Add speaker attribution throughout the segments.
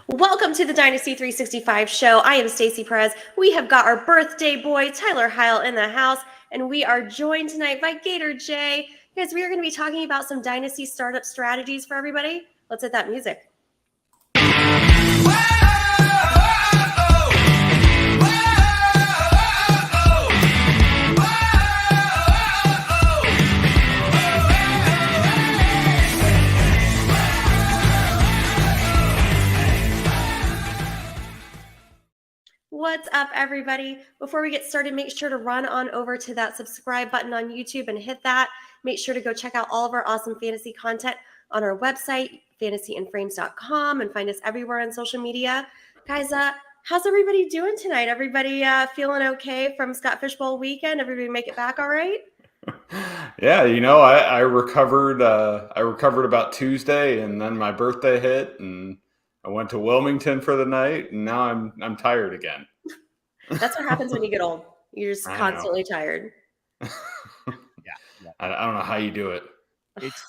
Speaker 1: Welcome to the Dynasty 365 show. I am Stacy Perez. We have got our birthday boy, Tyler Heil, in the house, and we are joined tonight by Gator J. Guys, we are going to be talking about some Dynasty startup strategies for everybody. Let's hit that music. What's up, everybody? Before we get started, make sure to run on over to that subscribe button on YouTube and hit that. Make sure to go check out all of our awesome fantasy content on our website, fantasyandframes.com, and find us everywhere on social media. Guys, how's everybody doing tonight? Everybody feeling okay from Scott Fishbowl weekend? Everybody make it back all right?
Speaker 2: Yeah, I recovered. I recovered about Tuesday, and then my birthday hit, and I went to Wilmington for the night, and now I'm tired again.
Speaker 1: That's what happens when you get old. You're just constantly tired.
Speaker 2: Yeah. I don't know how you do it.
Speaker 1: It's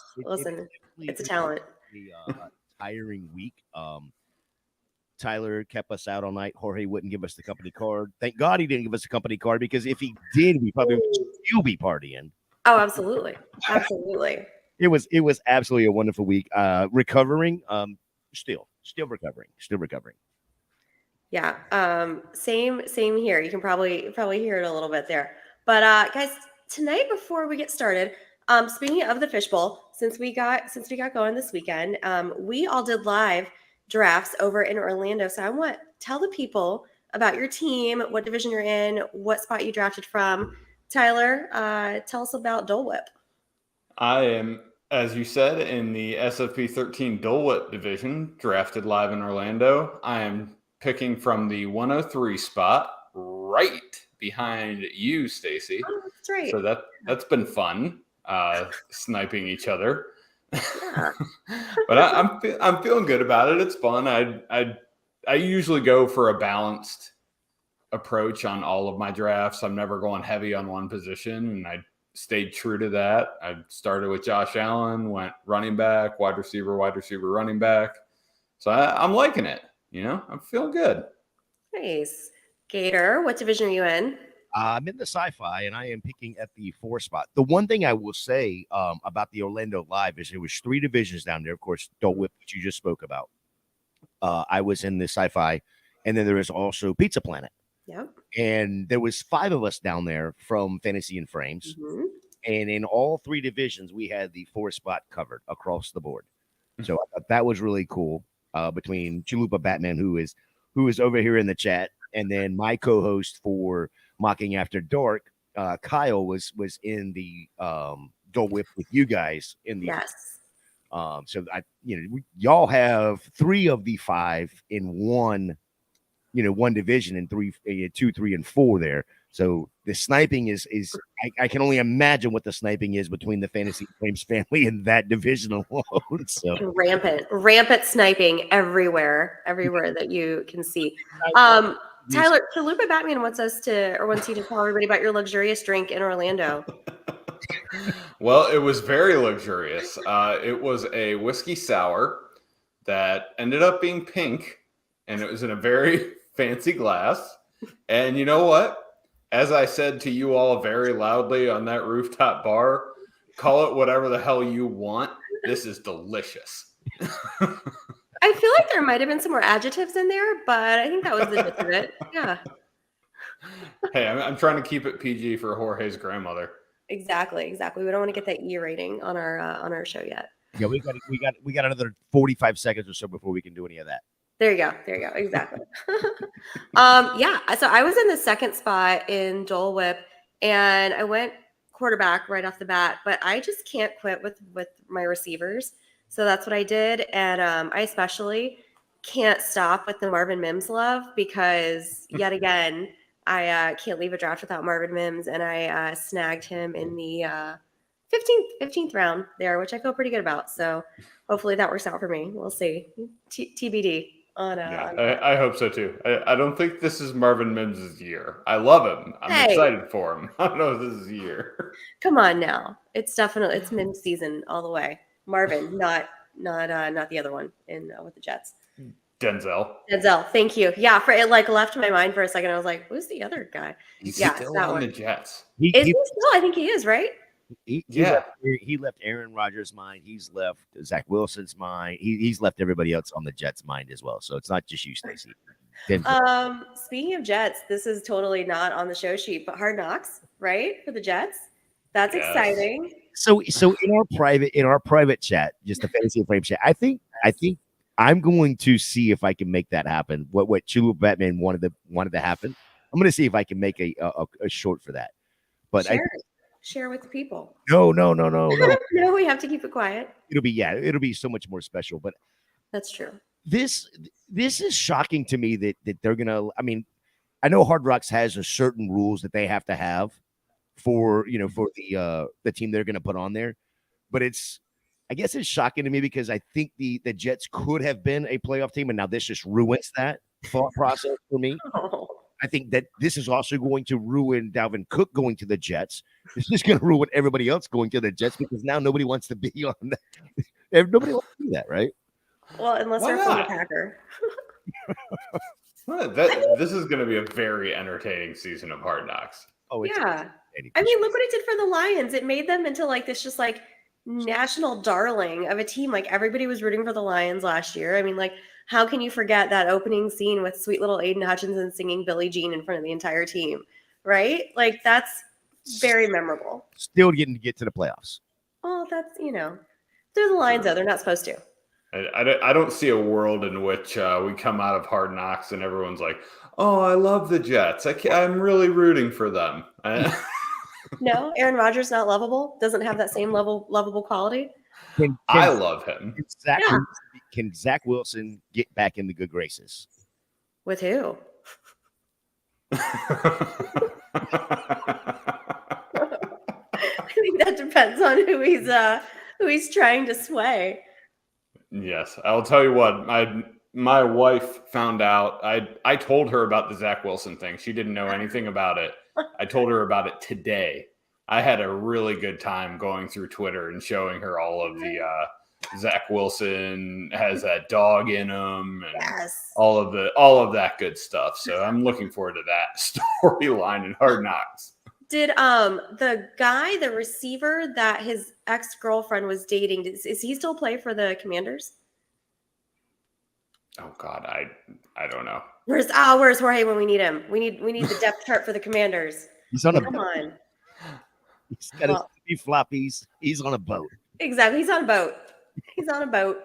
Speaker 1: a talent.
Speaker 3: A tiring week. Tyler kept us out all night. Jorge wouldn't give us the company card. Thank God he didn't give us a company card, because if he did, we probably would still be partying.
Speaker 1: Oh, absolutely. Absolutely.
Speaker 3: It was absolutely a wonderful week. Recovering, still recovering.
Speaker 1: Yeah. Same here. You can probably hear it a little bit there. But guys, tonight, before we get started, speaking of the fishbowl, since we got going this weekend, we all did live drafts over in Orlando. So I want to tell the people about your team, what division you're in, what spot you drafted from. Tyler, tell us about Dole Whip.
Speaker 2: I am, as you said, in the SFP 13 Dole Whip division, drafted live in Orlando. I am picking from the 103 spot, right behind you, Stacy.
Speaker 1: Oh, that's right.
Speaker 2: So that's been fun, sniping each other.
Speaker 1: Yeah.
Speaker 2: But I'm feeling good about it. It's fun. I usually go for a balanced approach on all of my drafts. I'm never going heavy on one position, and I stayed true to that. I started with Josh Allen, went running back, wide receiver, running back. So I'm liking it. I'm feeling good.
Speaker 1: Nice. Gator, what division are you in?
Speaker 3: I'm in the sci-fi, and I am picking at the 4 spot. The one thing I will say about the Orlando Live is there was 3 divisions down there. Of course, Dole Whip, which you just spoke about. I was in the sci-fi, and then there is also Pizza Planet.
Speaker 1: Yep. And
Speaker 3: there was 5 of us down there from Fantasy and Frames. Mm-hmm. And in all 3 divisions, we had the 4 spot covered across the board. So I thought that was really cool, between Chalupa Batman, who is over here in the chat, and then my co-host for Mocking After Dark, Kyle was in the Dole Whip with you guys in the
Speaker 1: yes.
Speaker 3: So y'all have 3 of the 5 in one division, and 2, 3, and 4 there. So the sniping is I can only imagine what the sniping is between the Fantasy Flames family and that division alone. So
Speaker 1: rampant sniping everywhere that you can see. Tyler, Chalupa Batman wants you to tell everybody about your luxurious drink in Orlando.
Speaker 2: Well, it was very luxurious. It was a whiskey sour that ended up being pink, and it was in a very fancy glass. And you know what? As I said to you all very loudly on that rooftop bar, call it whatever the hell you want. This is delicious.
Speaker 1: I feel like there might have been some more adjectives in there, but I think that was the gist of it. Yeah.
Speaker 2: Hey, I'm trying to keep it PG for Jorge's grandmother. Exactly.
Speaker 1: We don't want to get that E rating on our show yet.
Speaker 3: Yeah, we got another 45 seconds or so before we can do any of that.
Speaker 1: There you go. Exactly. Yeah. So I was in the 2nd spot in Dole Whip, and I went quarterback right off the bat, but I just can't quit with my receivers. So that's what I did. And I especially can't stop with the Marvin Mims love, because yet again, I can't leave a draft without Marvin Mims, and I snagged him in the 15th round there, which I feel pretty good about. So hopefully that works out for me. We'll see. TBD.
Speaker 2: I hope so too. I don't think this is Marvin Mims' year. I love him. I'm excited for him. I don't know if this is his year.
Speaker 1: Come on now. It's Mims season all the way. Marvin, not the other one with the Jets.
Speaker 2: Denzel.
Speaker 1: Thank you. Yeah, for it like left my mind for a second. I was like, who's the other guy?
Speaker 2: He's
Speaker 1: Yeah,
Speaker 2: still
Speaker 1: that
Speaker 2: on
Speaker 1: one.
Speaker 2: the Jets.
Speaker 1: Is he still? I think he is, right?
Speaker 3: He
Speaker 2: Yeah.
Speaker 3: left Aaron Rodgers' mind. He's left Zach Wilson's mind. He's left everybody else on the Jets' mind as well. So it's not just you, Stacy.
Speaker 1: Speaking of Jets, this is totally not on the show sheet, but Hard Knocks, right? For the Jets. That's exciting.
Speaker 3: So in our private chat, just the fantasy frame chat, I think I'm going to see if I can make that happen. What Chulu Batman wanted to happen. I'm going to see if I can make a short for that. But
Speaker 1: share with the people.
Speaker 3: No.
Speaker 1: No, we have to keep it quiet.
Speaker 3: It'll be so much more special. But
Speaker 1: that's true.
Speaker 3: This is shocking to me that they're gonna. I mean, I know Hard Rocks has a certain rules that they have to have for the team they're gonna put on there, but I guess it's shocking to me because I think the Jets could have been a playoff team, and now this just ruins that thought process for me.
Speaker 1: Oh.
Speaker 3: I think that this is also going to ruin Dalvin Cook going to the Jets. This is going to ruin everybody else going to the Jets because now nobody wants to be on that. Nobody wants to do that, right?
Speaker 1: Well, unless you're from the Packer.
Speaker 2: This is going to be a very entertaining season of Hard Knocks.
Speaker 1: Oh, yeah. I mean, look what it did for the Lions. It made them into like this just like national darling of a team. Like everybody was rooting for the Lions last year. I mean, like, how can you forget that opening scene with sweet little Aiden Hutchinson singing Billie Jean in front of the entire team, right? Like that's very memorable.
Speaker 3: Still getting to get to the playoffs.
Speaker 1: Oh, that's, they're the Lions though. They're not supposed to.
Speaker 2: I don't see a world in which we come out of Hard Knocks and everyone's like, oh, I love the Jets. I'm really rooting for them.
Speaker 1: No, Aaron Rodgers not lovable? Doesn't have that same lovable quality?
Speaker 2: I love him.
Speaker 3: Can Zach Wilson get back in the good graces?
Speaker 1: With who? I think that depends on who he's trying to sway.
Speaker 2: Yes, I'll tell you what. My wife found out. I told her about the Zach Wilson thing. She didn't know anything about it. I told her about it today. I had a really good time going through Twitter and showing her all of the Zach Wilson has that dog in him and all of that good stuff. So I'm looking forward to that storyline in Hard Knocks.
Speaker 1: Did the receiver that his ex-girlfriend was dating, is he still play for the Commanders?
Speaker 2: Oh God, I don't know.
Speaker 1: Where's Jorge when we need him? We need the depth chart for the Commanders.
Speaker 3: He's on
Speaker 1: Come on.
Speaker 3: He's got his floppies. He's on a boat.
Speaker 1: Exactly. He's on a boat.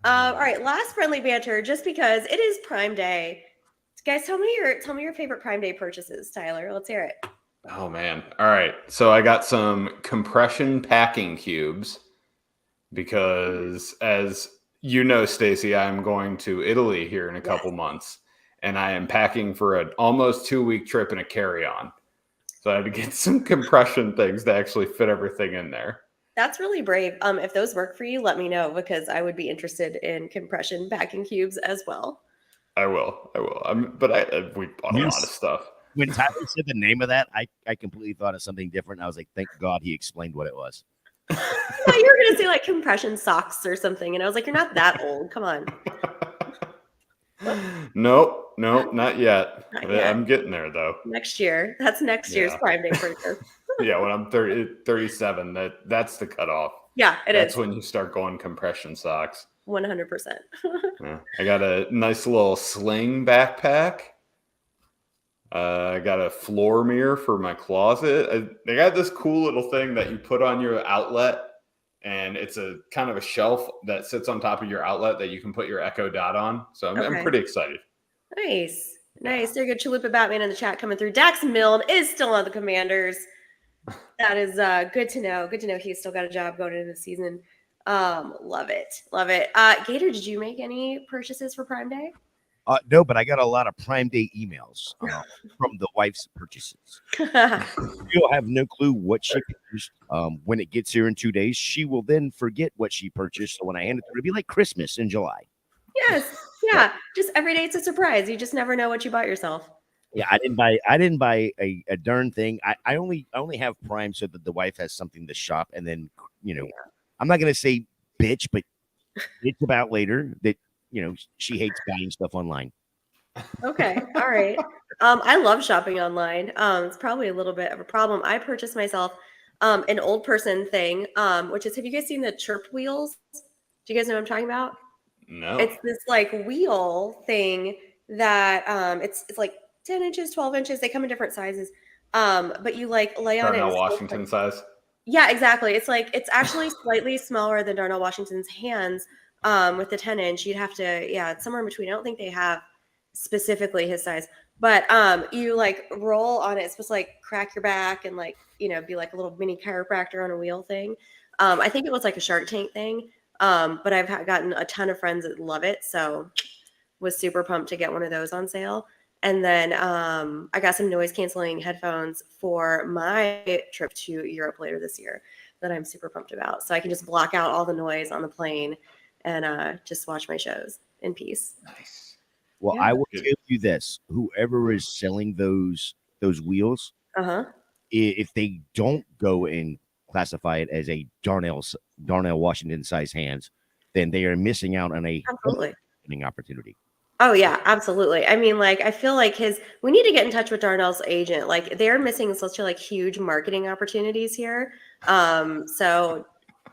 Speaker 1: All right, last friendly banter, just because it is Prime Day. Guys, tell me your favorite Prime Day purchases, Tyler. Let's hear it.
Speaker 2: Oh man. All right. So I got some compression packing cubes because as you know, Stacy, I'm going to Italy here in a couple months and I am packing for an almost 2-week trip in a carry-on. So I had to get some compression things to actually fit everything in there.
Speaker 1: That's really brave. If those work for you, let me know because I would be interested in compression packing cubes as well.
Speaker 2: I will. But we bought a lot of stuff.
Speaker 3: When Tyler said the name of that, I completely thought of something different. I was like, thank God he explained what it was.
Speaker 1: I thought you were going to say like compression socks or something. And I was like, you're not that old. Come on.
Speaker 2: Nope, not yet. I'm getting there though.
Speaker 1: Next year. That's next year's Prime Day purchase.
Speaker 2: Yeah, when I'm 37, that's the cutoff.
Speaker 1: Yeah,
Speaker 2: That's when you start going compression socks.
Speaker 1: 100%.
Speaker 2: Yeah. I got a nice little sling backpack. I got a floor mirror for my closet. They got this cool little thing that you put on your outlet, and it's a kind of a shelf that sits on top of your outlet that you can put your Echo Dot on. So I'm pretty excited.
Speaker 1: Nice. There you go. Chalupa Batman in the chat coming through. Dax Milne is still on the Commanders. That is good to know. Good to know he's still got a job going into the season. Love it. Gator, did you make any purchases for Prime Day?
Speaker 3: No, but I got a lot of Prime Day emails from the wife's purchases. She'll have no clue what she purchased. When it gets here in 2 days, she will then forget what she purchased. So when I hand it to her, it'll be like Christmas in July.
Speaker 1: Yes. Yeah. Just every day it's a surprise. You just never know what you bought yourself.
Speaker 3: Yeah, I didn't buy a darn thing. I only have Prime so that the wife has something to shop, and then I'm not gonna say bitch, but it's about later that she hates buying stuff online.
Speaker 1: Okay. All right. I love shopping online. It's probably a little bit of a problem. I purchased myself an old person thing, which is, have you guys seen the chirp wheels? Do you guys know what I'm talking about?
Speaker 2: No.
Speaker 1: It's this like wheel thing that it's like 10 inches, 12 inches. They come in different sizes. But you like lay on it and
Speaker 2: Darnell
Speaker 1: it's supposed to,
Speaker 2: Washington size.
Speaker 1: yeah, exactly. It's actually slightly smaller than Darnell Washington's hands. With the 10-inch, you'd have to, yeah, it's somewhere in between. I don't think they have specifically his size, but you like roll on it. It's supposed to like crack your back and like, be like a little mini chiropractor on a wheel thing. I think it was like a Shark Tank thing. But I've gotten a ton of friends that love it, so was super pumped to get one of those on sale. And then I got some noise canceling headphones for my trip to Europe later this year that I'm super pumped about. So I can just block out all the noise on the plane and just watch my shows in peace.
Speaker 2: Nice.
Speaker 3: Well,
Speaker 1: Yeah.
Speaker 3: I will tell you this: whoever is selling those wheels,
Speaker 1: Uh-huh.
Speaker 3: if they don't go and classify it as a Darnell Washington size hands, then they are missing out on a
Speaker 1: Absolutely.
Speaker 3: opportunity.
Speaker 1: Oh yeah, absolutely. I mean, like, I feel like we need to get in touch with Darnell's agent. Like, they're missing such like huge marketing opportunities here. So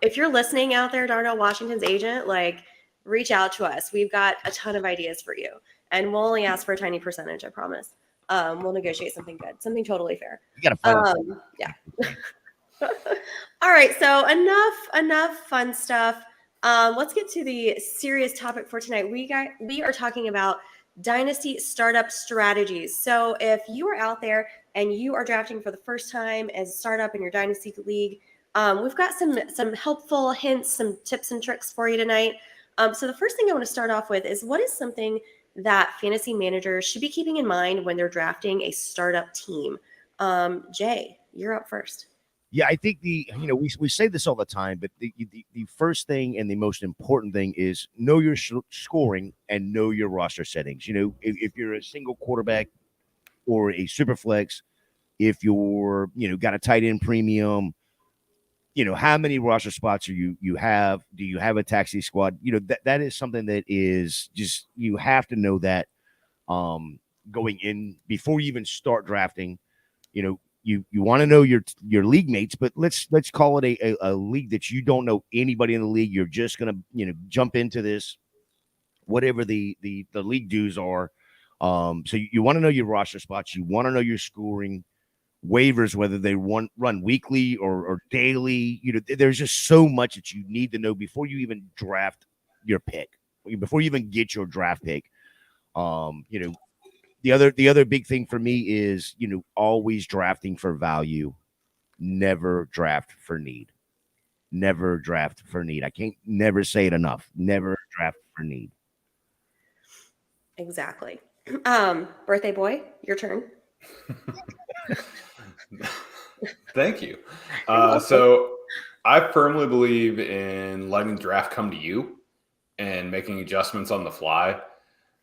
Speaker 1: if you're listening out there, Darnell Washington's agent, like, reach out to us. We've got a ton of ideas for you, and we'll only ask for a tiny percentage. I promise. We'll negotiate something good, something totally fair.
Speaker 3: You got to find
Speaker 1: Yeah. All right. So enough fun stuff. Let's get to the serious topic for tonight. We are talking about Dynasty startup strategies. So if you are out there and you are drafting for the first time as a startup in your Dynasty league, we've got some helpful hints, some tips and tricks for you tonight. So the first thing I want to start off with is, what is something that fantasy managers should be keeping in mind when they're drafting a startup team? Jay, you're up first.
Speaker 3: Yeah, I think we say this all the time, but the first thing and the most important thing is know your scoring and know your roster settings. If you're a single quarterback or a super flex, if you're got a tight end premium, how many roster spots you have? Do you have a taxi squad? That is something that is just, you have to know that going in before you even start drafting. You want to know your league mates, but let's call it a league that you don't know anybody in the league. You're just gonna jump into this, whatever the league dues are. So you want to know your roster spots. You want to know your scoring, waivers, whether they run weekly or daily. There's just so much that you need to know before you even draft your pick, before you even get your draft pick. The other big thing for me is, always drafting for value, never draft for need. Never draft for need. I can't never say it enough. Never draft for need.
Speaker 1: Exactly. Birthday boy, your turn.
Speaker 2: Thank you. So I firmly believe in letting draft come to you and making adjustments on the fly.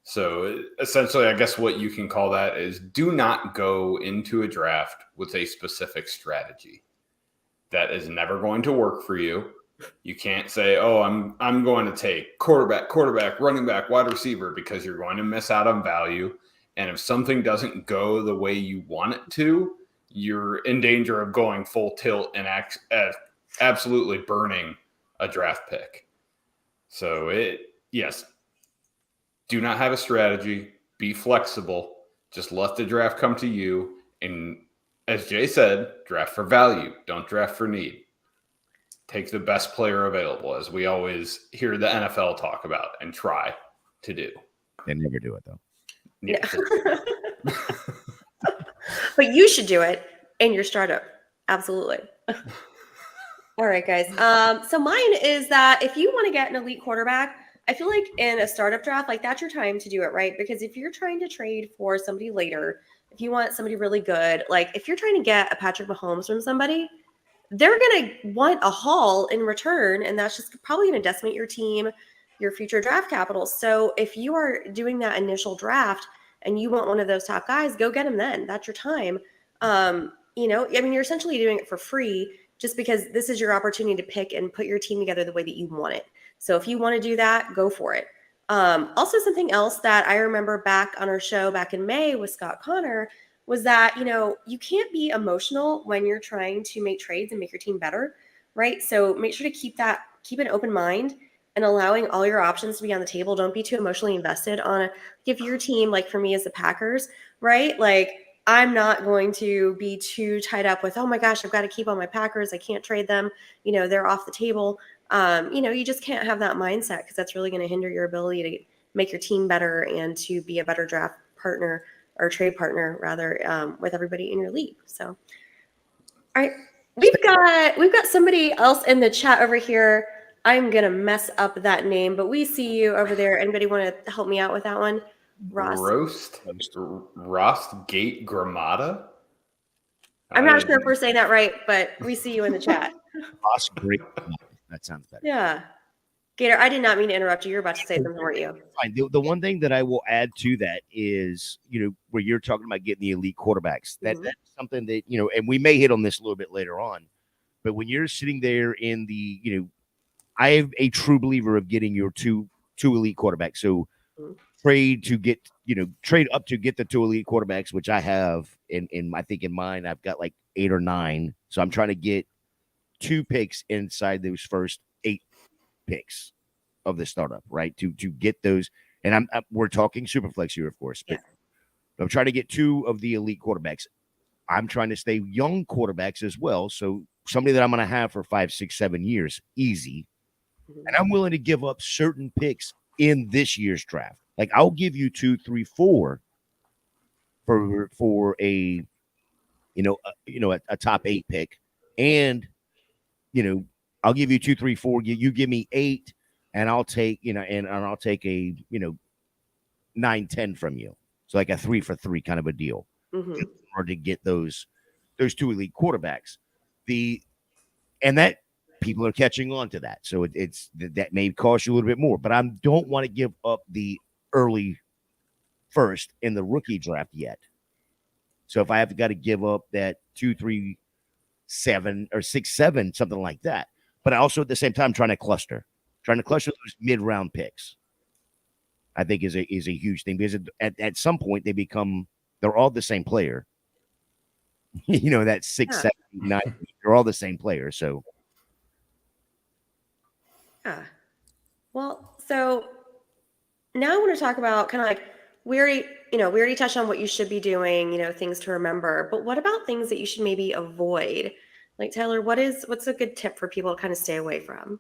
Speaker 2: So essentially, I guess what you can call that is, do not go into a draft with a specific strategy. That is never going to work for you. You can't say, "Oh, I'm going to take quarterback, running back, wide receiver," because you're going to miss out on value. And if something doesn't go the way you want it to, you're in danger of going full tilt and absolutely burning a draft pick. So yes. Do not have a strategy. Be flexible. Just let the draft come to you. And as Jay said, draft for value. Don't draft for need. Take the best player available, as we always hear the NFL talk about and try to do.
Speaker 3: They never do it, though.
Speaker 1: Yeah. But you should do it in your startup. Absolutely. All right, guys. So mine is that if you want to get an elite quarterback, I feel like in a startup draft, like, that's your time to do it, right? Because if you're trying to trade for somebody later, if you want somebody really good, like if you're trying to get a Patrick Mahomes from somebody, they're going to want a haul in return. And that's just probably going to decimate your team, your future draft capital. So if you are doing that initial draft and you want one of those top guys, go get him then. That's your time. You're essentially doing it for free, just because this is your opportunity to pick and put your team together the way that you want it. So if you want to do that, go for it. Also, something else that I remember back on our show back in May with Scott Connor was that, you can't be emotional when you're trying to make trades and make your team better, right? So make sure to keep an open mind and allowing all your options to be on the table. Don't be too emotionally invested on if your team, like for me as the Packers, right? Like I'm not going to be too tied up with, oh my gosh, I've got to keep on my Packers. I can't trade them. They're off the table. You just can't have that mindset because that's really going to hinder your ability to make your team better and to be a better draft partner or trade partner rather with everybody in your league. So, all right, we've got somebody else in the chat over here. I'm gonna mess up that name, but we see you over there. Anybody want to help me out with that one?
Speaker 2: Roast Gate Gramada.
Speaker 1: I'm not sure if we're saying that right, but we see you in the chat.
Speaker 3: Ross Great. That sounds better.
Speaker 1: Yeah. Gator, I did not mean to interrupt you. You're about to say something, weren't you?
Speaker 3: Fine. The one thing that I will add to that is, where you're talking about getting the elite quarterbacks, that's something that, and we may hit on this a little bit later on, but when you're sitting there in the, I am a true believer of getting your two elite quarterbacks. So trade up to get the two elite quarterbacks, which I have I think in mine, I've got like 8 or 9. So I'm trying to get 2 picks inside those first 8 picks of the startup, right? To get those, and we're talking super flex here, of course, but I'm trying to get 2 of the elite quarterbacks. I'm trying to stay young quarterbacks as well. So somebody that I'm going to have for 5, 6, 7 years, easy. And I'm willing to give up certain picks in this year's draft. Like I'll give you 2, 3, 4 for a top 8 pick, and I'll give you 2, 3, 4. You give me 8, and I'll take and I'll take a 9, 10 from you. So like a 3 for 3 kind of a deal. In order to get those 2 elite quarterbacks, and that people are catching on to that. So it's that may cost you a little bit more, but I don't want to give up the early first in the rookie draft yet. So if I have got to give up that 2, 3, 7 or 6, 7, something like that, but I also at the same time trying to cluster those mid-round picks, I think is a huge thing, because at some point they're all the same player. That 6, 7, 9, they're all the same player. So
Speaker 1: yeah. Well, so now I want to talk about kind of like we already touched on what you should be doing, things to remember, but what about things that you should maybe avoid? Like Tyler, what's a good tip for people to kind of stay away from?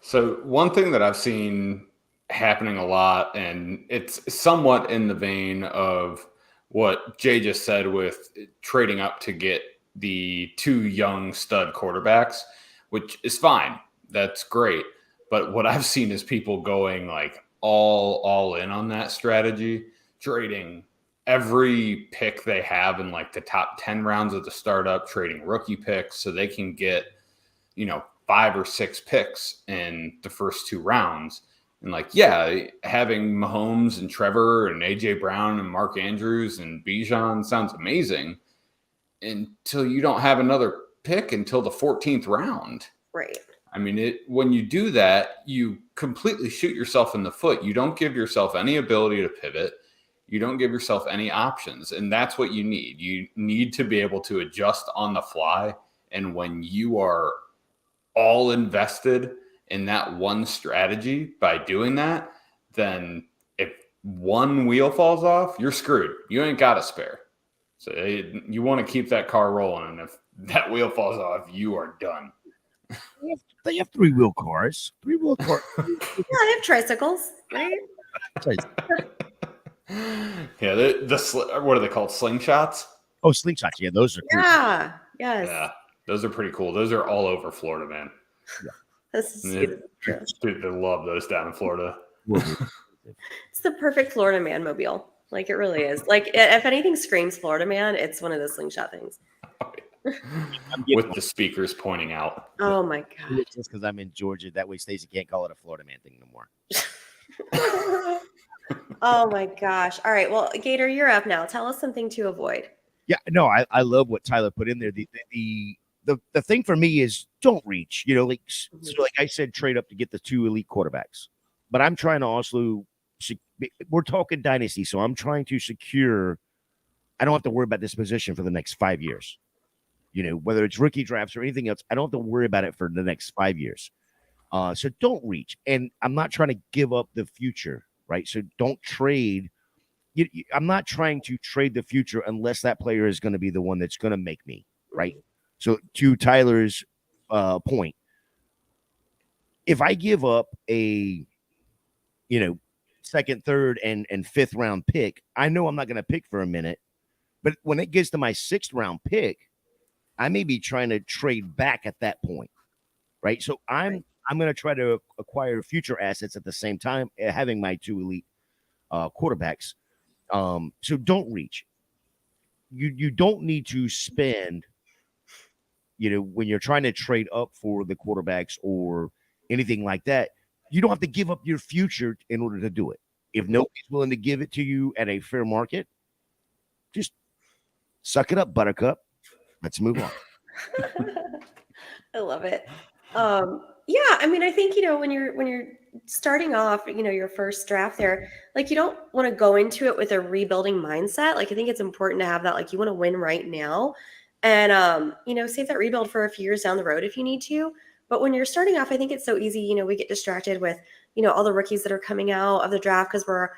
Speaker 2: So one thing that I've seen happening a lot, and it's somewhat in the vein of what Jay just said with trading up to get the 2 young stud quarterbacks, which is fine. That's great. But what I've seen is people going like all in on that strategy, trading every pick they have in like the top 10 rounds of the startup, trading rookie picks so they can get, 5 or 6 picks in the first 2 rounds. And having Mahomes and Trevor and AJ Brown and Mark Andrews and Bijan sounds amazing until you don't have another pick until the 14th round.
Speaker 1: Right.
Speaker 2: I mean, when you do that, you completely shoot yourself in the foot. You don't give yourself any ability to pivot. You don't give yourself any options. And that's what you need. You need to be able to adjust on the fly. And when you are all invested in that one strategy by doing that, then if one wheel falls off, you're screwed. You ain't got a spare. So you want to keep that car rolling. And if that wheel falls off, you are done.
Speaker 3: They have 3-wheel cars. 3-wheel cars.
Speaker 1: Yeah, they have tricycles, right?
Speaker 2: Yeah, what are they called? Slingshots?
Speaker 3: Oh, slingshots. Yeah, those are cool.
Speaker 1: Yeah. Yes.
Speaker 2: Yeah, those are pretty cool. Those are all over Florida, man.
Speaker 1: Yeah.
Speaker 2: They love those down in Florida.
Speaker 1: It's the perfect Florida man mobile. Like it really is. Like if anything screams Florida man, it's one of those slingshot things.
Speaker 2: With the speakers pointing out.
Speaker 1: Oh my god!
Speaker 3: Just because I'm in Georgia, that way Stacy can't call it a Florida man thing no more.
Speaker 1: Oh my gosh! All right, well, Gator, you're up now. Tell us something to avoid.
Speaker 3: Yeah, no, I love what Tyler put in there. The thing for me is don't reach. So like I said, trade up to get the 2 elite quarterbacks. but I'm trying to also, we're talking dynasty, so I'm trying to secure. I don't have to worry about this position for the next 5 years. Whether it's rookie drafts or anything else, I don't have to worry about it for the next 5 years. So don't reach. And I'm not trying to give up the future, right? So don't trade. I'm not trying to trade the future unless that player is going to be the one that's going to make me, right? So to Tyler's point, if I give up a, second, third, and fifth round pick, I know I'm not going to pick for a minute. But when it gets to my sixth round pick, I may be trying to trade back at that point, right? So I'm going to try to acquire future assets at the same time, having my two elite quarterbacks. So don't reach. You don't need to spend, when you're trying to trade up for the quarterbacks or anything like that. You don't have to give up your future in order to do it. If nobody's willing to give it to you at a fair market, just suck it up, Buttercup. Let's move on.
Speaker 1: I love it. Yeah, I mean, I think, when you're starting off, your first draft there, like, you don't want to go into it with a rebuilding mindset. Like, I think it's important to have that, like, you want to win right now and, save that rebuild for a few years down the road if you need to. But when you're starting off, I think it's so easy, we get distracted with, all the rookies that are coming out of the draft because we're,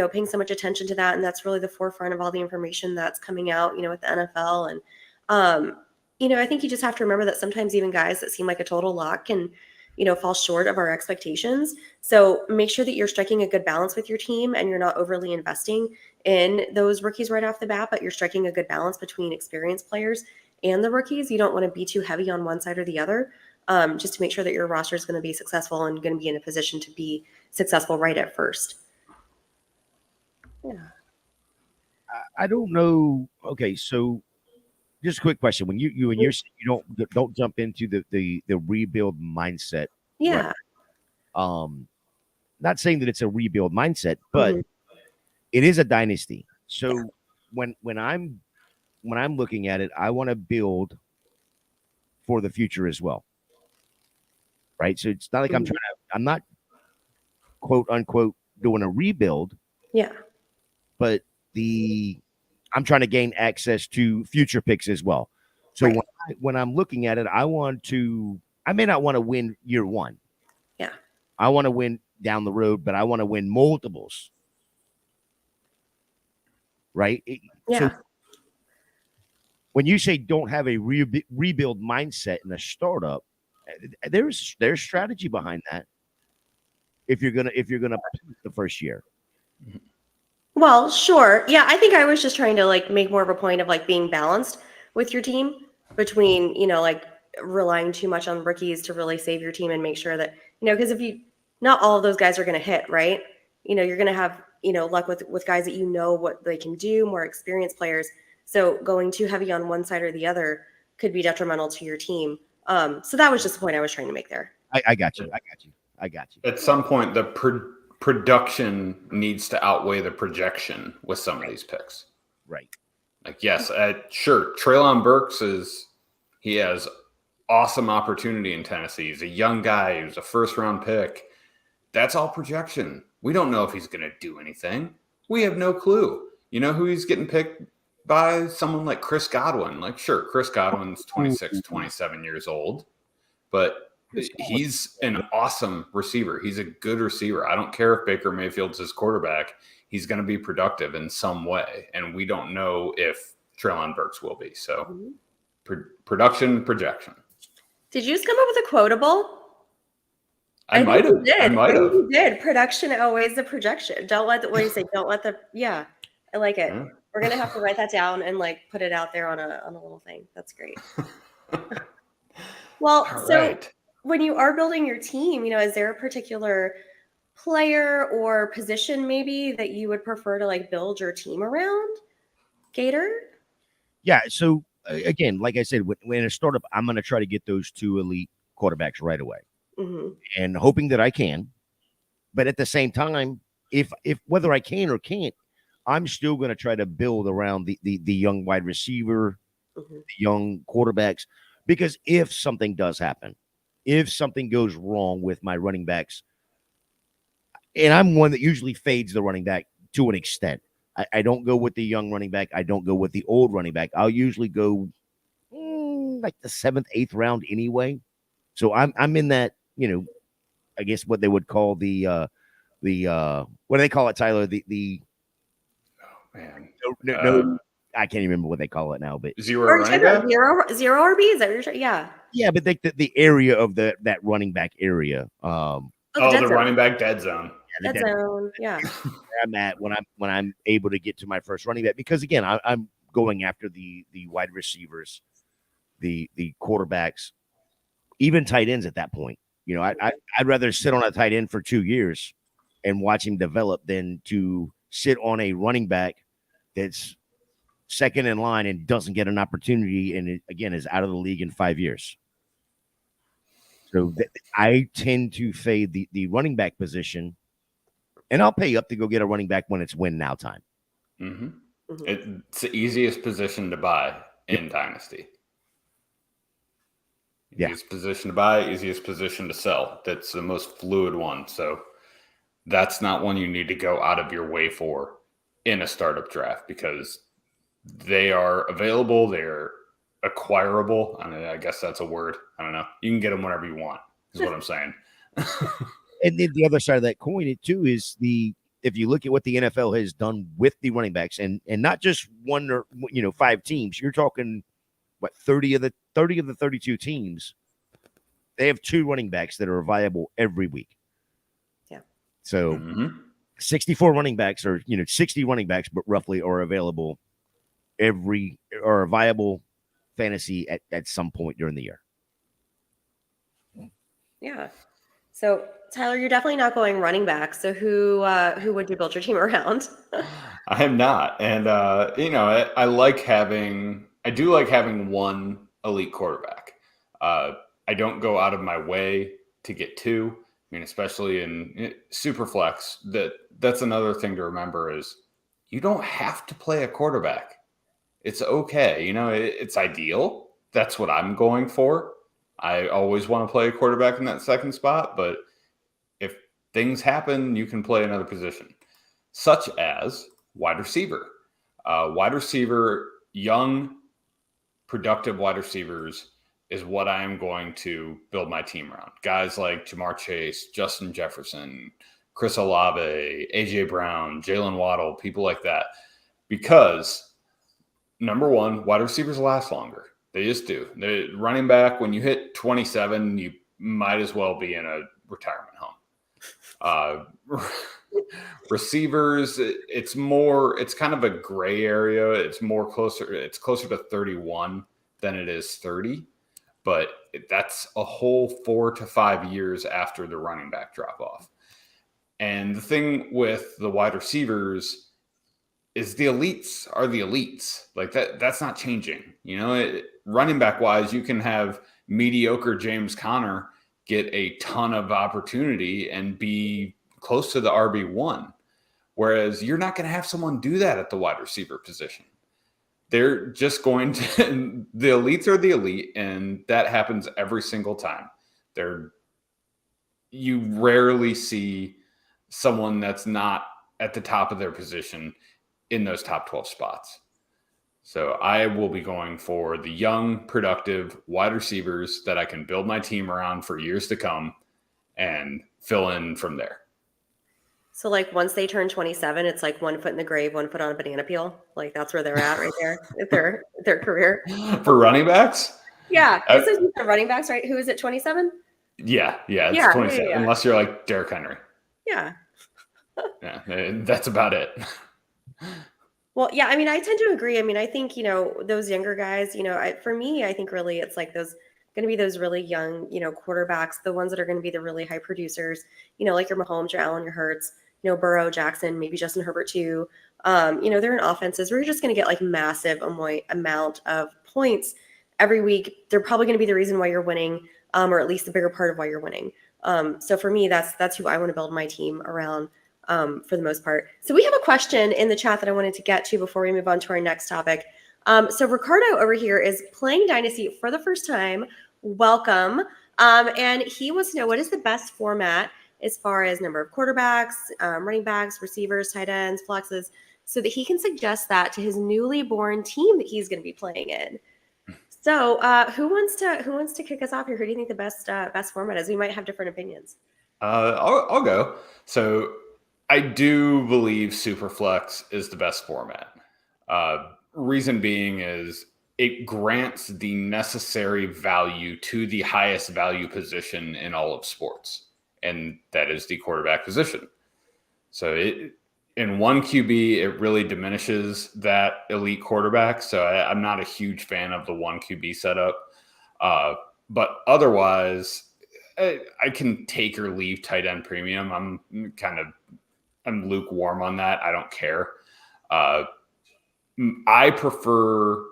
Speaker 1: paying so much attention to that. And that's really the forefront of all the information that's coming out, with the NFL. And, I think you just have to remember that sometimes even guys that seem like a total lock can, fall short of our expectations. So make sure that you're striking a good balance with your team and you're not overly investing in those rookies right off the bat, but you're striking a good balance between experienced players and the rookies. You don't want to be too heavy on one side or the other, just to make sure that your roster is going to be successful and going to be in a position to be successful right at first. Yeah.
Speaker 3: I don't know. Okay, so just a quick question: when you don't jump into the rebuild mindset.
Speaker 1: Yeah.
Speaker 3: Right? Not saying that it's a rebuild mindset, but it is a dynasty. So when I'm looking at it, I want to build for the future as well. Right? So it's not like I'm not quote unquote doing a rebuild.
Speaker 1: Yeah.
Speaker 3: But I'm trying to gain access to future picks as well. So when I'm looking at it, I may not want to win year one.
Speaker 1: Yeah.
Speaker 3: I want to win down the road, but I want to win multiples. Right?
Speaker 1: Yeah.
Speaker 3: So when you say don't have a rebuild mindset in a startup, there's strategy behind that. If you're gonna the first year.
Speaker 1: Well, sure. Yeah, I think I was just trying to like make more of a point of like being balanced with your team between, like relying too much on rookies to really save your team and make sure that, because not all of those guys are going to hit, right? You're going to have, luck with guys that what they can do, more experienced players. So going too heavy on one side or the other could be detrimental to your team. So that was just the point I was trying to make there.
Speaker 3: I got you.
Speaker 2: At some point, the production needs to outweigh the projection with some of these picks.
Speaker 3: Right.
Speaker 2: Like, yes, sure. Treylon Burks he has awesome opportunity in Tennessee. He's a young guy. He was a first-round pick. That's all projection. We don't know if he's going to do anything. We have no clue. You know who he's getting picked by? Someone like Chris Godwin. Like, sure, Chris Godwin's 26, 27 years old, but he's an awesome receiver. He's a good receiver. I don't care if Baker Mayfield's his quarterback. He's going to be productive in some way, and we don't know if Treylon Burks will be. So production, projection.
Speaker 1: Did you just come up with a quotable?
Speaker 2: I might have.
Speaker 1: You did. Production outweighs the projection. What do you say? Yeah, I like it. Yeah. We're going to have to write that down and like put it out there on a little thing. That's great. Well, right. When you are building your team, is there a particular player or position maybe that you would prefer to like build your team around, Gator?
Speaker 3: Yeah. So again, like I said, when a startup, I'm going to try to get those two elite quarterbacks right away, and hoping that I can. But at the same time, if whether I can or can't, I'm still going to try to build around the young wide receiver, the young quarterbacks, because if something does happen, if something goes wrong with my running backs, and I'm one that usually fades the running back to an extent. I don't go with the young running back. I don't go with the old running back. I'll usually go like the 7th, 8th round anyway. So I'm in that, I guess what they would call the what do they call it, Tyler?
Speaker 2: Man.
Speaker 3: No, I can't even remember what they call it now, but
Speaker 2: zero running back?
Speaker 1: Zero RB? Is that what you're trying? Yeah.
Speaker 3: Yeah, but the area of that running back area.
Speaker 2: The running back dead zone.
Speaker 1: Yeah, dead zone. Yeah.
Speaker 3: Where I'm at when I'm able to get to my first running back, because again, I'm going after the wide receivers, the quarterbacks, even tight ends at that point. I'd rather sit on a tight end for 2 years and watch him develop than to sit on a running back that's second in line and doesn't get an opportunity, and it, again, is out of the league in 5 years. So I tend to fade the running back position, and I'll pay up to go get a running back when it's win now time.
Speaker 2: Mm-hmm. Mm-hmm. It's the easiest position to buy in Dynasty. Easiest position to buy, easiest position to sell. That's the most fluid one. So that's not one you need to go out of your way for in a startup draft, because they are available. They're acquirable. I guess that's a word. I don't know. You can get them whenever you want, is what I'm saying.
Speaker 3: And then the other side of that coin, too, is if you look at what the NFL has done with the running backs, and not just one or 5 teams, you're talking 30 of the 32 teams, they have 2 running backs that are viable every week.
Speaker 1: Yeah.
Speaker 3: So 64 running backs, or 60 running backs, but roughly are available or viable fantasy at some point during the year.
Speaker 1: Yeah. So Tyler, you're definitely not going running back. So who would you build your team around?
Speaker 2: I am not. And I do like having one elite quarterback. I don't go out of my way to get 2. I mean, especially in super flex, that's another thing to remember is you don't have to play a quarterback. It's okay. It's ideal. That's what I'm going for. I always want to play a quarterback in that second spot, but if things happen, you can play another position, such as wide receiver. Young, productive wide receivers is what I am going to build my team around. Guys like Jamar Chase, Justin Jefferson, Chris Olave, A.J. Brown, Jalen Waddle, people like that. Because, number one, wide receivers last longer. They just do. The running back, when you hit 27, you might as well be in a retirement home. Receivers, it's kind of a gray area. It's closer to 31 than it is 30, but that's a whole 4 to 5 years after the running back drop off. And the thing with the wide receivers is the elites are the elites. Like that's not changing. Running back wise, you can have mediocre James Conner get a ton of opportunity and be close to the RB1. Whereas you're not going to have someone do that at the wide receiver position. They're just going to, the elites are the elite, and that happens every single time. You rarely see someone that's not at the top of their position in those top 12 spots. So I will be going for the young, productive wide receivers that I can build my team around for years to come and fill in from there.
Speaker 1: So once they turn 27, it's like 1 foot in the grave, 1 foot on a banana peel. That's where they're at right there with their career.
Speaker 2: For running backs?
Speaker 1: Yeah. This is running backs, right? Who is it, 27?
Speaker 2: Yeah. It's 27. Yeah. Unless you're like Derrick Henry.
Speaker 1: Yeah.
Speaker 2: Yeah. That's about it.
Speaker 1: Well, yeah, I tend to agree. I think, those younger guys, for me, I think really it's like those going to be those really young, quarterbacks, the ones that are going to be the really high producers, like your Mahomes, your Allen, your Hurts, Burrow, Jackson, maybe Justin Herbert too. They're in offenses where you're just going to get massive amount of points every week. They're probably going to be the reason why you're winning, or at least the bigger part of why you're winning. So for me, that's who I want to build my team around. For the most part. So we have a question in the chat that I wanted to get to before we move on to our next topic. So Ricardo over here is playing Dynasty for the first time. Welcome. And he wants to know, what is the best format as far as number of quarterbacks, running backs, receivers, tight ends, flexes, so that he can suggest that to his newly born team that he's going to be playing in. So, who wants to kick us off here? Who do you think the best format is? We might have different opinions.
Speaker 2: I'll go. So I do believe Superflex is the best format. Reason being is it grants the necessary value to the highest value position in all of sports, and that is the quarterback position. So in one QB, it really diminishes that elite quarterback. So I'm not a huge fan of the one QB setup. But otherwise, I can take or leave tight end premium. I'm lukewarm on that. I don't care. I prefer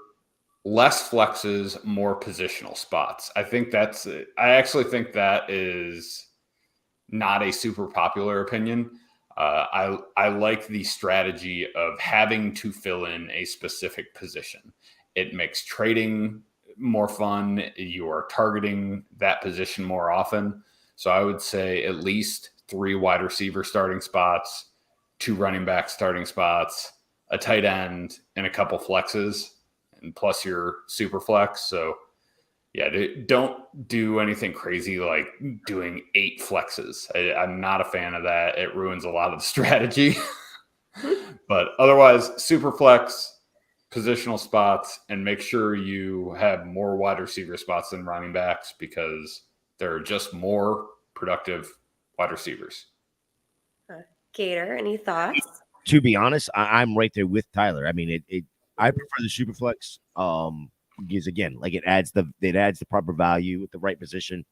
Speaker 2: less flexes, more positional spots. I actually think that is not a super popular opinion. I like the strategy of having to fill in a specific position. It makes trading more fun. You are targeting that position more often. So I would say at least 3 wide receiver starting spots, 2 running back starting spots, a tight end, and a couple flexes, and plus your super flex. So yeah, don't do anything crazy like doing 8 flexes. I'm not a fan of that. It ruins a lot of the strategy. But otherwise, super flex, positional spots, and make sure you have more wide receiver spots than running backs because there are just more productive wide receivers.
Speaker 1: Gator, any thoughts?
Speaker 3: To be honest, I'm right there with Tyler. I mean, I prefer the super flex. Because again, like it adds the proper value at the right position.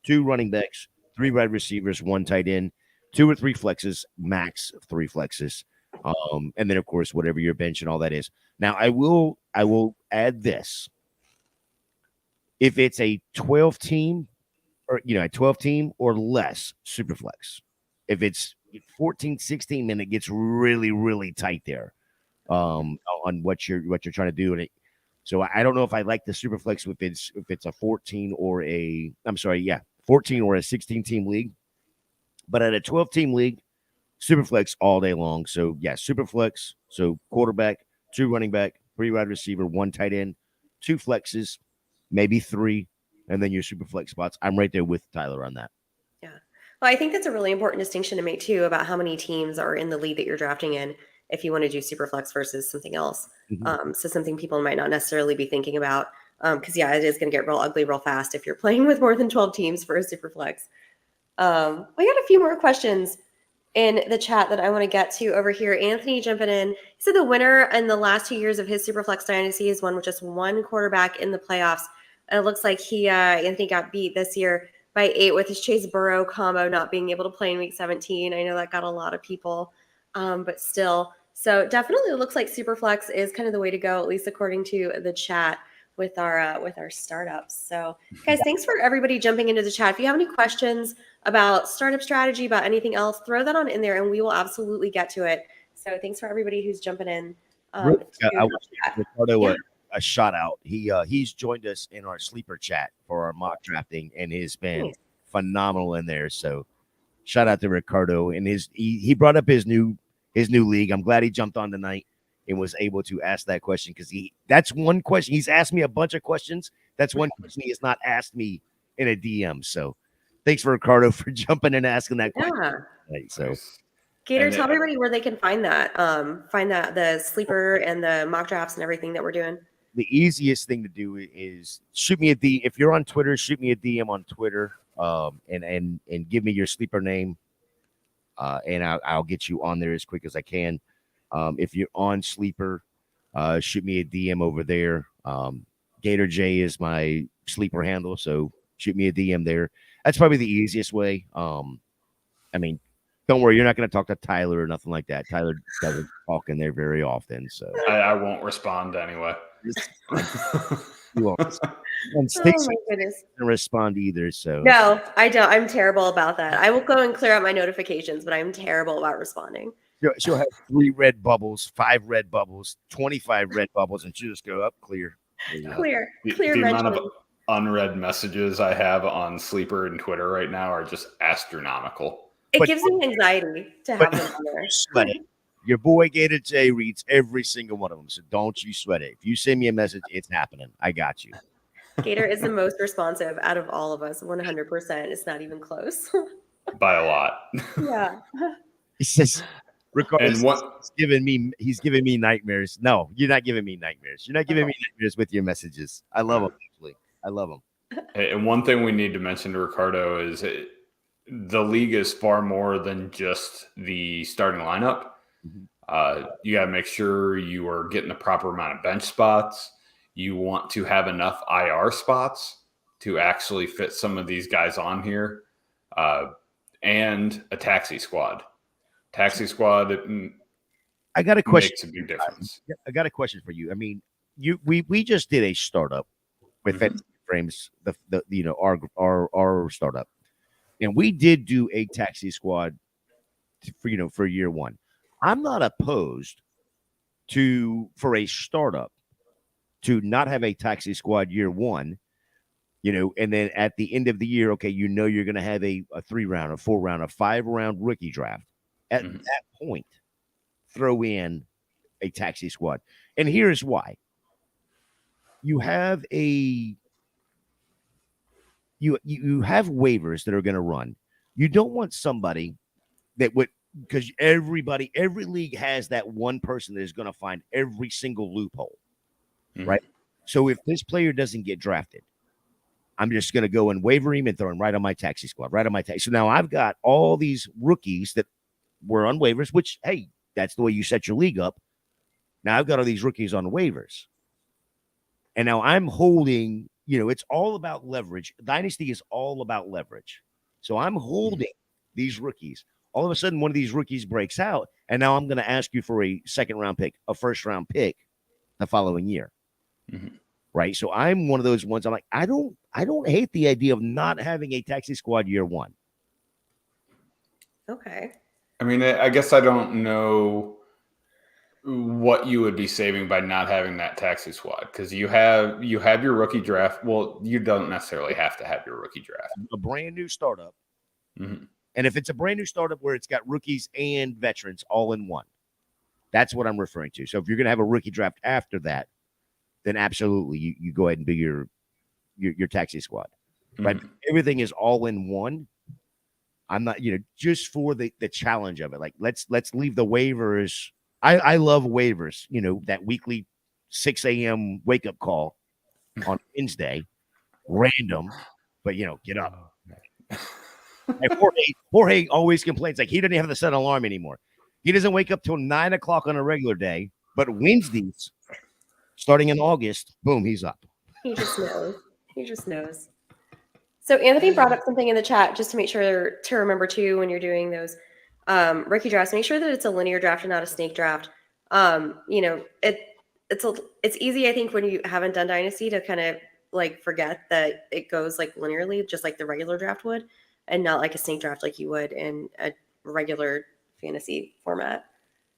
Speaker 3: 2 running backs, 3 wide receivers, 1 tight end, 2 or 3 flexes, max 3 flexes. And then of course whatever your bench and all that is. Now I will add this. If it's a 12 team or a 12 team or less super flex. If it's 14, 16, then it gets really, really tight there on what you're trying to do. And so I don't know if I like the super flex if it's a 14 or a 14 or a 16 team league. But at a 12 team league, super flex all day long. So yeah, super flex. So quarterback, 2 running back, 3 wide receiver, 1 tight end, 2 flexes, maybe 3, and then your super flex spots. I'm right there with Tyler on that.
Speaker 1: Yeah. Well, I think that's a really important distinction to make too about how many teams are in the league that you're drafting in if you want to do super flex versus something else.
Speaker 3: Mm-hmm.
Speaker 1: So something people might not necessarily be thinking about. Because yeah, it is going to get real ugly real fast if you're playing with more than 12 teams for a super flex. We got a few more questions in the chat that I want to get to over here. Anthony jumping in. He said the winner in the last 2 years of his Superflex Dynasty is one with just 1 quarterback in the playoffs. And it looks like Anthony got beat this year by 8 with his Chase Burrow combo not being able to play in week 17. I know that got a lot of people, but still. So definitely it looks like Superflex is kind of the way to go, at least according to the chat with our startups. So guys, thanks for everybody jumping into the chat. If you have any questions about startup strategy, about anything else, throw that on in there and we will absolutely get to it. So thanks for everybody who's jumping in.
Speaker 3: I want to give Ricardo a shout out. He's joined us in our sleeper chat for our mock drafting and has been phenomenal in there. So shout out to Ricardo and he brought up his new league. I'm glad he jumped on tonight and was able to ask that question because that's one question. He's asked me a bunch of questions. That's one question he has not asked me in a DM. So thanks for Ricardo for jumping in and asking that question. Right, so
Speaker 1: Gator, tell everybody where they can find that the sleeper and the mock drafts and everything that we're doing.
Speaker 3: The easiest thing to do is shoot me a DM. If you're on Twitter, shoot me a DM on Twitter and give me your sleeper name. And I'll get you on there as quick as I can. If you're on Sleeper, shoot me a DM over there. Gator J is my sleeper handle, so shoot me a DM there. That's probably the easiest way. I mean, don't worry, you're not going to talk to Tyler or nothing like that. Tyler doesn't talk in there very often, so
Speaker 2: I won't respond anyway.
Speaker 3: You won't. And Stacy doesn't respond either. So
Speaker 1: no, I don't. I'm terrible about that. I will go and clear out my notifications, but I'm terrible about responding.
Speaker 3: She'll have 3 red bubbles, 5 red bubbles, 25 red bubbles, and she'll just go up clear.
Speaker 1: Clear.
Speaker 2: The amount of unread messages I have on Sleeper and Twitter right now are just astronomical.
Speaker 1: It gives me anxiety to have them on there.
Speaker 3: Sweat it. Your boy Gator J reads every single one of them, so don't you sweat it. If you send me a message, it's happening. I got you.
Speaker 1: Gator is the most responsive out of all of us, 100%. It's not even close.
Speaker 2: By a lot.
Speaker 1: Yeah.
Speaker 3: He says,
Speaker 2: And
Speaker 3: he's giving me nightmares. No, you're not giving me nightmares. You're not giving me nightmares with your messages. I love them, actually. I love them.
Speaker 2: And one thing we need to mention to Ricardo is the league is far more than just the starting lineup. You got to make sure you are getting the proper amount of bench spots. You want to have enough IR spots to actually fit some of these guys on here, and a taxi squad. Taxi squad.
Speaker 3: I got a question.
Speaker 2: Makes a big difference.
Speaker 3: I got a question for you. I mean, we just did a startup with Fantasy Frames, our startup, and we did do a taxi squad for year one. I'm not opposed for a startup to not have a taxi squad year one, and then at the end of the year, okay, you're going to have a 3-round, a 4-round, a 5-round rookie draft. At that point, throw in a taxi squad. And here's why. You have you have waivers that are going to run. You don't want somebody that would, because every league has that one person that is going to find every single loophole, right? So if this player doesn't get drafted, I'm just going to go and waiver him and throw him right on my taxi squad, So now I've got all these rookies that were on waivers, which, hey, that's the way you set your league up. Now I've got all these rookies on waivers. And now I'm holding, it's all about leverage. Dynasty is all about leverage. So I'm holding these rookies. All of a sudden, one of these rookies breaks out, and now I'm going to ask you for a 2nd-round pick, a 1st-round pick the following year. Right? So I'm one of those ones. I'm like, I don't hate the idea of not having a taxi squad year one.
Speaker 1: Okay.
Speaker 2: I mean, I guess I don't know what you would be saving by not having that taxi squad, because you have your rookie draft. Well, you don't necessarily have to have your rookie draft.
Speaker 3: A brand new startup. And if it's a brand new startup where it's got rookies and veterans all in one, that's what I'm referring to. So if you're going to have a rookie draft after that, then absolutely you go ahead and do your taxi squad. Right? Everything is all in one. I'm not, just for the challenge of it. Like let's leave the waivers. I love waivers, that weekly 6 a.m. wake up call on Wednesday, random, but get up. And Jorge always complains like he doesn't have to set an alarm anymore. He doesn't wake up till 9 o'clock on a regular day, but Wednesdays, starting in August, boom, he's up.
Speaker 1: He just knows. So Anthony brought up something in the chat just to make sure to remember too when you're doing those rookie drafts. Make sure that it's a linear draft and not a snake draft. It's easy, I think, when you haven't done Dynasty to kind of like forget that it goes like linearly, just like the regular draft would, and not like a snake draft like you would in a regular fantasy format.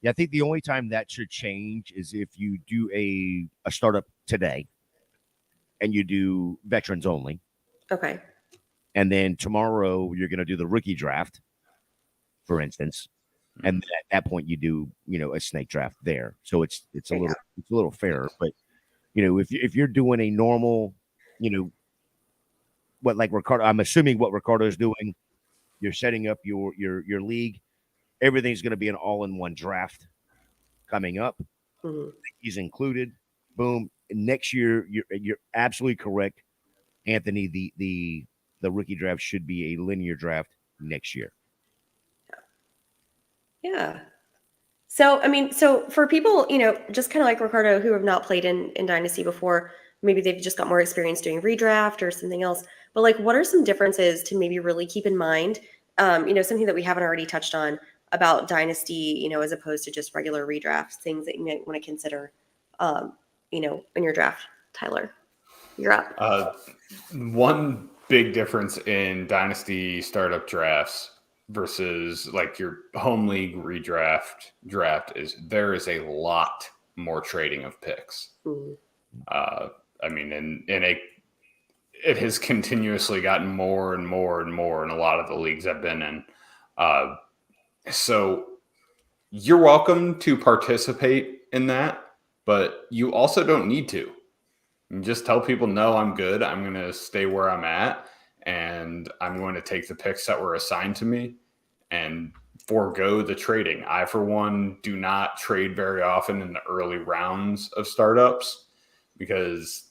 Speaker 3: Yeah, I think the only time that should change is if you do a startup today and you do veterans only. Okay. And then tomorrow you're going to do the rookie draft, for instance. And at that point you do, a snake draft there. So it's a little fairer. But, if you're doing a normal, what like Ricardo, I'm assuming what Ricardo's doing, you're setting up your league. Everything's going to be an all-in-one draft coming up. He's included. Boom. Next year, you're absolutely correct, Anthony. The rookie draft should be a linear draft next year.
Speaker 1: Yeah. So, so for people, just kind of like Ricardo who have not played in Dynasty before, maybe they've just got more experience doing redraft or something else. But like, what are some differences to maybe really keep in mind? Something that we haven't already touched on about Dynasty, as opposed to just regular redrafts, things that you might want to consider, in your draft. Tyler, you're up.
Speaker 2: One big difference in Dynasty startup drafts versus like your home league draft is there is a lot more trading of picks. It has continuously gotten more and more and more in a lot of the leagues I've been in. So you're welcome to participate in that, but you also don't need to. You just tell people, no, I'm good. I'm going to stay where I'm at, and I'm going to take the picks that were assigned to me and forego the trading. I, for one, do not trade very often in the early rounds of startups because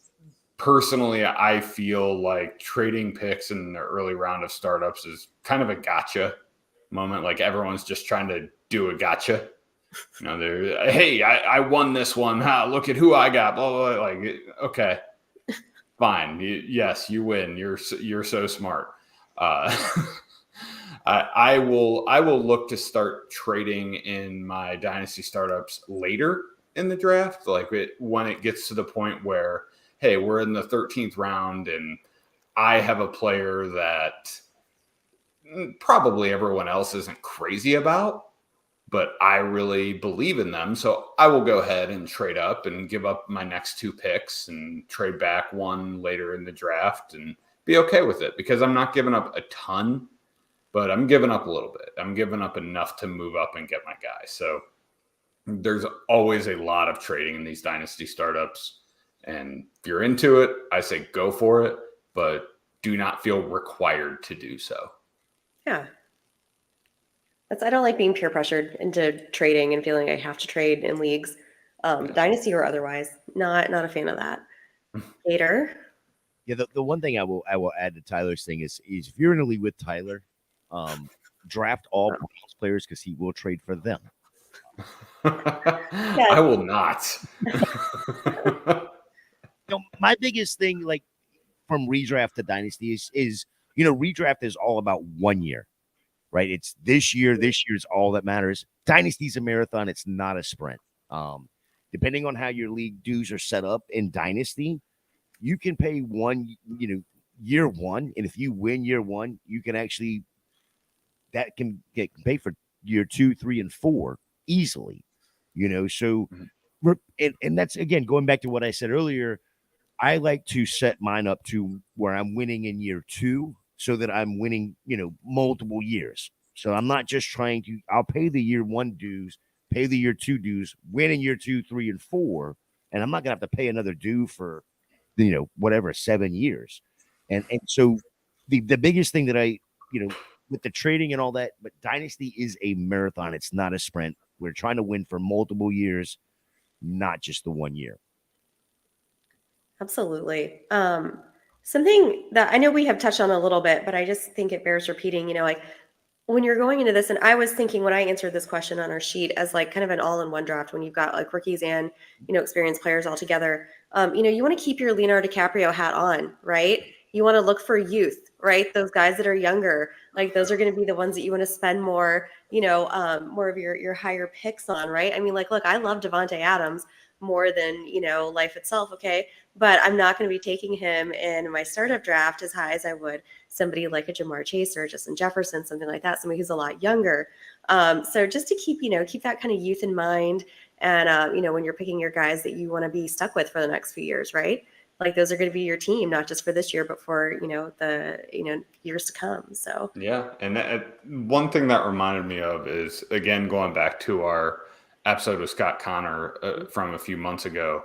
Speaker 2: personally, I feel like trading picks in the early round of startups is kind of a gotcha moment. Like everyone's just trying to do a gotcha. You know, they're, hey, I won this one. Look at who I got. Blah, blah, blah. Like, okay, fine. Yes, you win. You're so smart. I will look to start trading in my dynasty startups later in the draft, like when it gets to the point where, hey, we're in the 13th round and I have a player that probably everyone else isn't crazy about, but I really believe in them. So I will go ahead and trade up and give up my next 2 picks and trade back one later in the draft and be okay with it because I'm not giving up a ton, but I'm giving up a little bit. I'm giving up enough to move up and get my guy. So there's always a lot of trading in these dynasty startups. And if you're into it, I say go for it, but do not feel required to do so.
Speaker 1: Yeah. I don't like being peer pressured into trading and feeling I have to trade in leagues, dynasty or otherwise. Not a fan of that. Hater.
Speaker 3: Yeah, the one thing I will add to Tyler's thing is if you're in a league with Tyler, draft all Browns players because he will trade for them.
Speaker 1: Yes.
Speaker 2: I will not.
Speaker 3: My biggest thing, like from redraft to dynasty, is redraft is all about 1 year, right? It's this year. This year is all that matters. Dynasty's a marathon. It's not a sprint. Depending on how your league dues are set up in dynasty, you can pay year one, and if you win year one, you can actually that can get paid for year 2, 3, and 4 easily. So and that's again going back to what I said earlier. I like to set mine up to where I'm winning in year 2 so that I'm winning, multiple years. So I'm not just trying to, I'll pay the year 1 dues, pay the year 2 dues, win in year 2, 3, and 4. And I'm not going to have to pay another due for, whatever, 7 years. And so the biggest thing that I, with the trading and all that, but Dynasty is a marathon. It's not a sprint. We're trying to win for multiple years, not just the 1 year.
Speaker 1: Absolutely. Something that I know we have touched on a little bit, but I just think it bears repeating, like when you're going into this, and I was thinking when I answered this question on our sheet as like kind of an all-in-one draft, when you've got like rookies and, experienced players all together, you want to keep your Leonardo DiCaprio hat on, right? You want to look for youth, right? Those guys that are younger, like those are going to be the ones that you want to spend more, more of your higher picks on, right? I mean, like, look, I love Devontae Adams more than, life itself. Okay. But I'm not going to be taking him in my startup draft as high as I would somebody like a Jamar Chase or Justin Jefferson, something like that, somebody who's a lot younger. So just to keep that kind of youth in mind. And, when you're picking your guys that you want to be stuck with for the next few years, right? Like those are going to be your team, not just for this year, but for, the, years to come. So,
Speaker 2: yeah. And one thing that reminded me of is, again, going back to our episode with Scott Connor from a few months ago,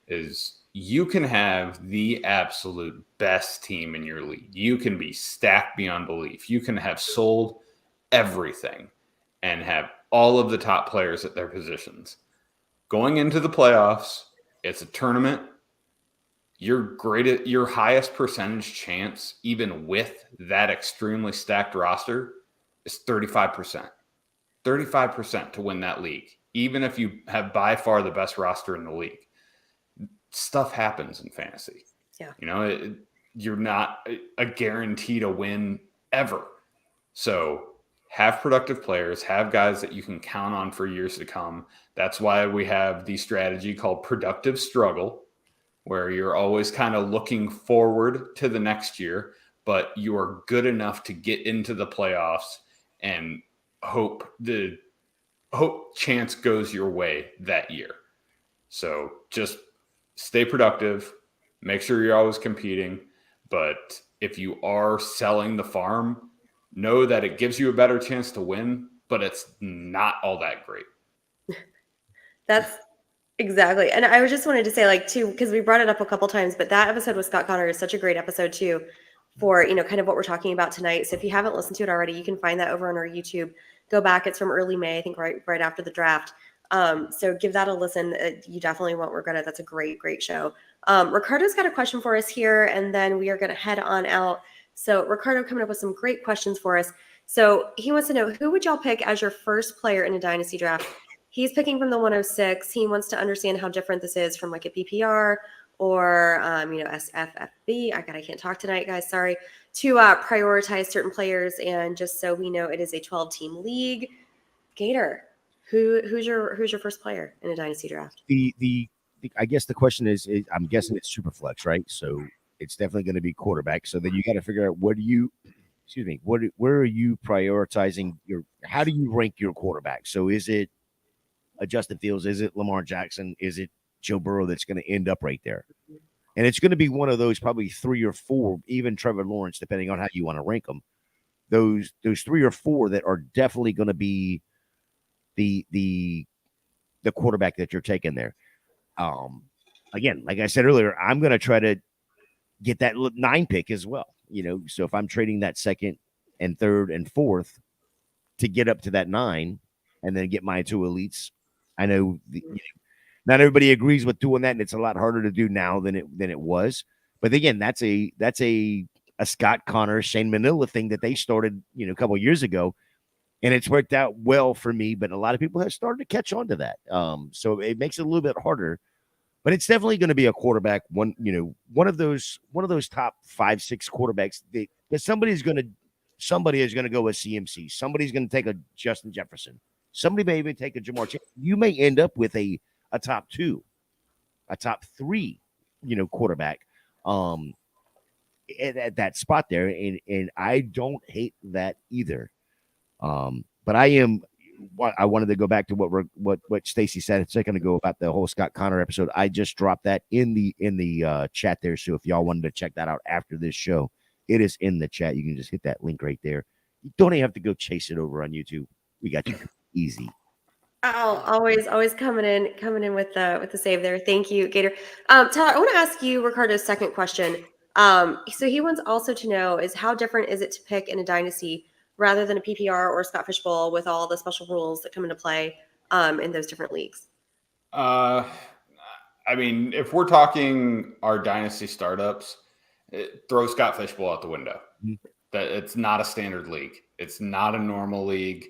Speaker 2: is you can have the absolute best team in your league. You can be stacked beyond belief. You can have sold everything and have all of the top players at their positions. Going into the playoffs, it's a tournament. Your highest percentage chance, even with that extremely stacked roster, is 35%. 35% to win that league, even if you have by far the best roster in the league. Stuff happens in fantasy.
Speaker 1: yeah.
Speaker 2: You're not a guarantee to win ever. So have productive players, have guys that you can count on for years to come. That's why we have the strategy called productive struggle, where you're always kind of looking forward to the next year, but you are good enough to get into the playoffs and hope chance goes your way that year. So just stay productive, make sure you're always competing. But if you are selling the farm, know that it gives you a better chance to win, but it's not all that great.
Speaker 1: That's exactly. And I was just wanted to say, like, too, because we brought it up a couple times, but that episode with Scott Connor is such a great episode too, for, you know, kind of what we're talking about tonight. So if you haven't listened to it already, you can find that over on our YouTube. Go back. It's from early May, I think, right after the draft. So give that a listen. You definitely won't regret it. That's a great show. Ricardo's got a question for us here, and then we are going to head on out. So Ricardo coming up with some great questions for us. So he wants to know, who would y'all pick as your first player in a dynasty draft? He's picking from the 106. He wants to understand how different this is from like a PPR or, SFFB. I can't talk tonight, guys. Sorry. To prioritize certain players, and just so we know, it is a 12-team league. Gator, who's your first player in a dynasty draft?
Speaker 3: I guess the question is I'm guessing it's super flex, right? So it's definitely going to be quarterback. So then you got to figure out where are you prioritizing how do you rank your quarterback? So is it a Justin Fields? Is it Lamar Jackson? Is it Joe Burrow that's going to end up right there? And it's going to be one of those, probably 3 or 4, even Trevor Lawrence, depending on how you want to rank them. Those 3 or 4 that are definitely going to be the quarterback that you're taking there. Again, like I said earlier, I'm going to try to get that 9 pick as well. So if I'm trading that 2nd and 3rd and 4th to get up to that 9 and then get my 2 elites, I know not everybody agrees with doing that, and it's a lot harder to do now than it was. But again, that's a Scott Connor, Shane Manila thing that they started, a couple of years ago, and it's worked out well for me. But a lot of people have started to catch on to that. So it makes it a little bit harder. But it's definitely going to be a quarterback, one of those top 5-6 quarterbacks that somebody is going to go with CMC. Somebody's going to take a Justin Jefferson. Somebody may even take a Jamar Chase. You may end up with a top 2, a top 3, quarterback at that spot there. And I don't hate that either. But I wanted to go back to what Stacy said a second ago about the whole Scott Connor episode. I just dropped that in the chat there. So if y'all wanted to check that out after this show, it is in the chat. You can just hit that link right there. You don't even have to go chase it over on YouTube. We got you easy.
Speaker 1: Oh, always coming in with the save there. Thank you, Gator. Tyler, I want to ask you Ricardo's second question. So he wants also to know is how different is it to pick in a dynasty rather than a PPR or Scott Fishbowl with all the special rules that come into play in those different leagues?
Speaker 2: I mean, if we're talking our dynasty startups, throw Scott Fishbowl out the window. Mm-hmm. That it's not a standard league. It's not a normal league.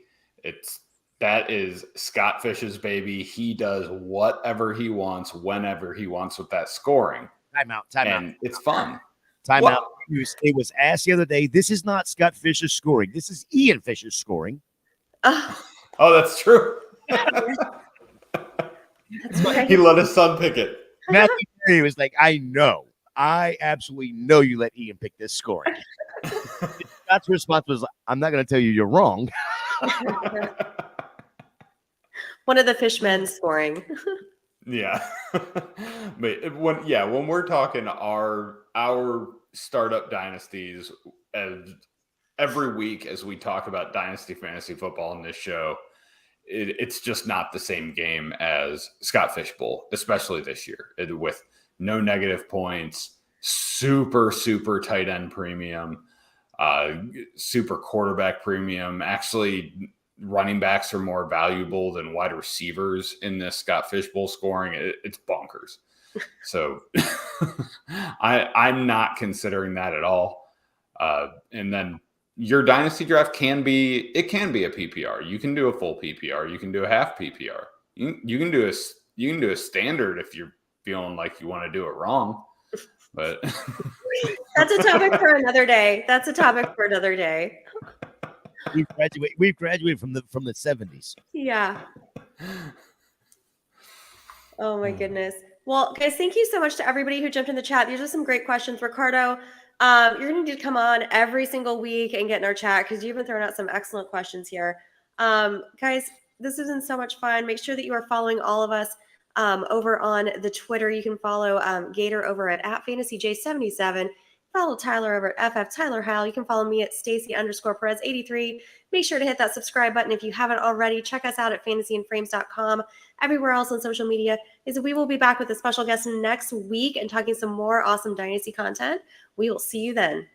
Speaker 2: That is Scott Fish's baby. He does whatever he wants, whenever he wants with that scoring.
Speaker 3: Time out.
Speaker 2: And it's fun.
Speaker 3: Time out. It was asked the other day. This is not Scott Fish's scoring. This is Ian Fish's scoring.
Speaker 2: Oh, that's true.
Speaker 1: That's right.
Speaker 2: He let his son pick it.
Speaker 3: Matthew Perry was like, I absolutely know you let Ian pick this scoring. Scott's response was, I'm not going to tell you you're wrong.
Speaker 1: One of the fishmen scoring.
Speaker 2: Yeah. But when we're talking our startup dynasties, as every week as we talk about dynasty fantasy football in this show, it's just not the same game as Scott Fishbowl, especially this year, with no negative points, super tight end premium, super quarterback premium. Actually, running backs are more valuable than wide receivers in this Scott Fishbowl scoring. It's bonkers. So I'm not considering that at all. And then your dynasty draft can be a PPR. You can do a full PPR. You can do a half PPR. You can do a standard if you're feeling like you want to do it wrong. But
Speaker 1: that's a topic for another day.
Speaker 3: We've graduated from the 70s.
Speaker 1: Yeah. Oh my goodness. Well, guys, thank you so much to everybody who jumped in the chat. These are some great questions. Ricardo, you're going to need to come on every single week and get in our chat because you've been throwing out some excellent questions here. Guys, this has been so much fun. Make sure that you are following all of us over on the Twitter. You can follow Gator over at FantasyJ77. Follow Tyler over at FF Tyler Hal. You can follow me at Stacy_Perez83. Make sure to hit that subscribe button if you haven't already. Check us out at fantasyandframes.com. Everywhere else on social media is we will be back with a special guest next week and talking some more awesome Dynasty content. We will see you then.